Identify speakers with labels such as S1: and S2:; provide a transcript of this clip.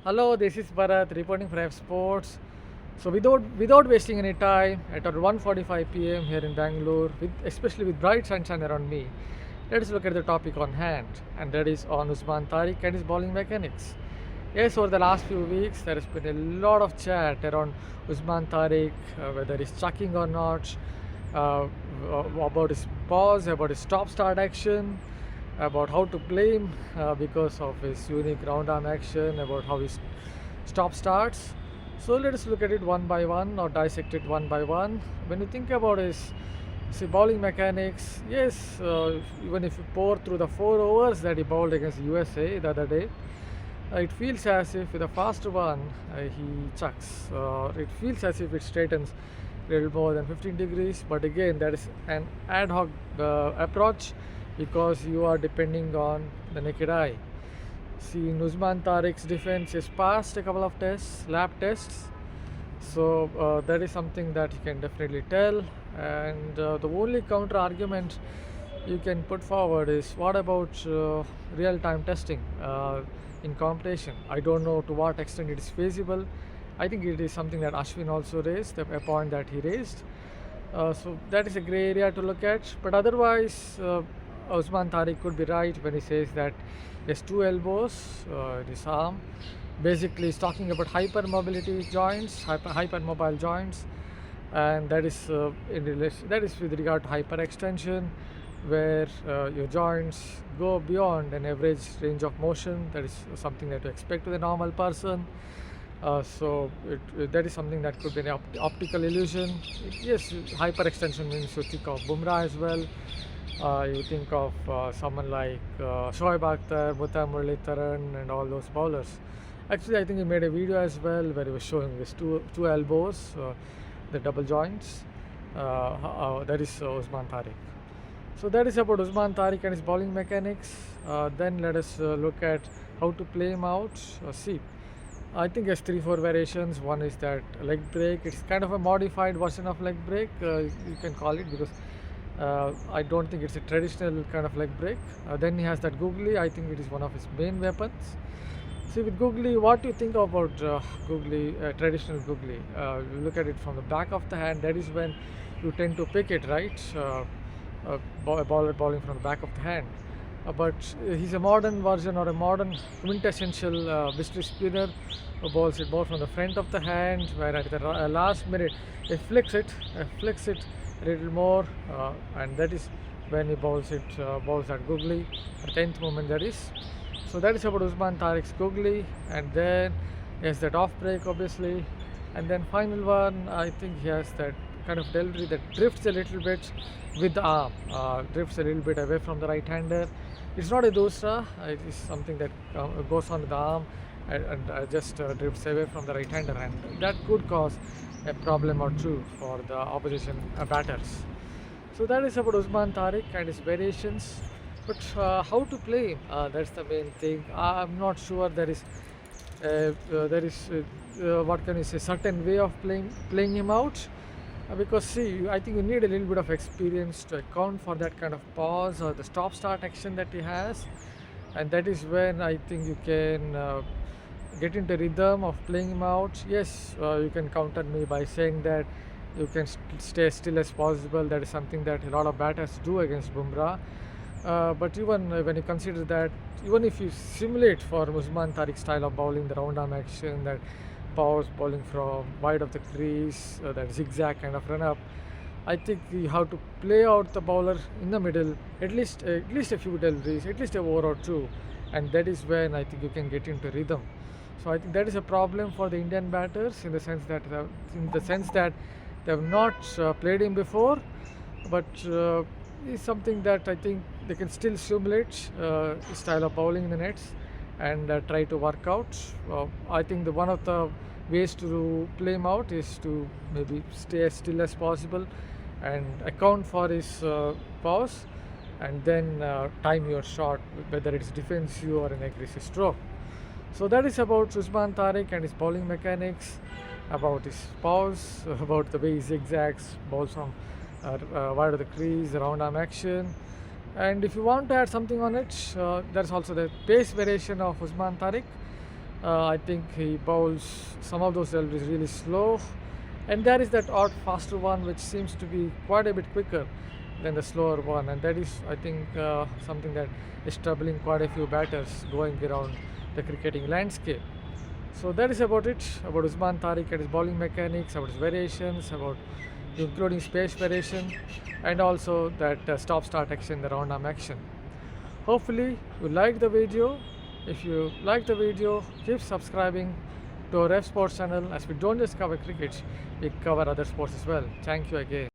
S1: Hello, this is Bharat reporting for Revsportz. So without wasting any time, at around 1:45 p.m. here in Bangalore, especially with bright sunshine around me, let us look at the topic on hand, and that is on Usman Tariq and his bowling mechanics. Yes, over the last few weeks, there has been a lot of chat around Usman Tariq, whether he's chucking or not, uh, about his pause, about his stop-start action, about how to play him because of his unique round arm action, about how he stop starts. So let us look at it one by one or dissect it one by one. When you think about his bowling mechanics, yes, even if you pour through the 4 overs that he bowled against USA the other day, it feels as if with a faster one he chucks. It feels as if it straightens a little more than 15 degrees, but again, that is an ad hoc approach because you are depending on the naked eye. See, Usman Tariq's defense is passed a couple of tests, lab tests, so that is something that you can definitely tell. And the only counter argument you can put forward is what about real-time testing in competition? I don't know to what extent it is feasible. I think it is something that Ashwin also raised, a point that he raised. So that is a gray area to look at. But otherwise, Usman Tariq could be right when he says that he has two elbows in his arm. Basically, he's talking about hypermobility joints, hypermobile joints, and that is that is with regard to hyperextension, where your joints go beyond an average range of motion. That is something that you expect with a normal person. That is something that could be an optical illusion. Yes, hyperextension means you think of Bumrah as well. You think of someone like Shoaib Akhtar, Muthiah Muralitharan, and all those bowlers. Actually, I think he made a video as well where he was showing his two elbows, the double joints. That is Usman Tariq. So that is about Usman Tariq and his bowling mechanics. Then let us look at how to play him out. See, I think there's 3-4 variations. One is that leg break. It's kind of a modified version of leg break, you can call it, because I don't think it's a traditional kind of leg break. Then he has that googly. I think it is one of his main weapons. See, with googly, what do you think about googly, traditional googly? You look at it from the back of the hand. That is when you tend to pick it, right? A bowler bowling from the back of the hand. But he's a modern version or a modern quintessential mystery spinner who bowls it more from the front of the hand, where at the last minute he flicks it a little more, and that is when he bowls that googly at 10th moment, that is. So that is about Usman Tariq's googly, and then he has that off break obviously, and then final one, I think he has that kind of delivery that drifts a little bit with the arm, drifts a little bit away from the right hander. It's not a dosra, it is something that goes on with the arm and just drifts away from the right hander, and that could cause a problem or two for the opposition batters. So that is about Usman Tariq and his variations. But how to play him? That's the main thing. I'm not sure there is what can you say, certain way of playing him out. Because see, I think you need a little bit of experience to account for that kind of pause or the stop-start action that he has, and that is when I think you can get into rhythm of playing him out. Yes, you can counter me by saying that you can stay still as possible. That is something that a lot of batters do against Bumrah. But even when you consider that, even if you simulate for Usman Tariq's style of bowling, the round arm action, that pause bowling from wide of the crease, that zigzag kind of run up, I think you have to play out the bowler in the middle, at least a few deliveries, at least a over or two, and that is when I think you can get into rhythm. So I think that is a problem for the Indian batters in the sense that they have not played him before, but is something that I think they can still simulate style of bowling in the nets and try to work out. I think one of the ways to play him out is to maybe stay as still as possible and account for his pause, and then time your shot, whether it's defensive or an aggressive stroke. So that is about Usman Tariq and his bowling mechanics, about his pause, about the way he zigzags, bowls from wide of the crease, the round arm action, And if you want to add something on it, there's also the pace variation of Usman Tariq. I think he bowls some of those deliveries really slow, and there is that odd faster one which seems to be quite a bit quicker than the slower one, and that is, I think, something that is troubling quite a few batters going around the cricketing landscape. So that is about it, about Usman Tariq and his bowling mechanics, about his variations, about including space variation, and also that stop-start action, the round arm action. Hopefully you liked the video. If you like the video, keep subscribing to our Revsportz channel, as we don't just cover cricket, we cover other sports as well. Thank you again.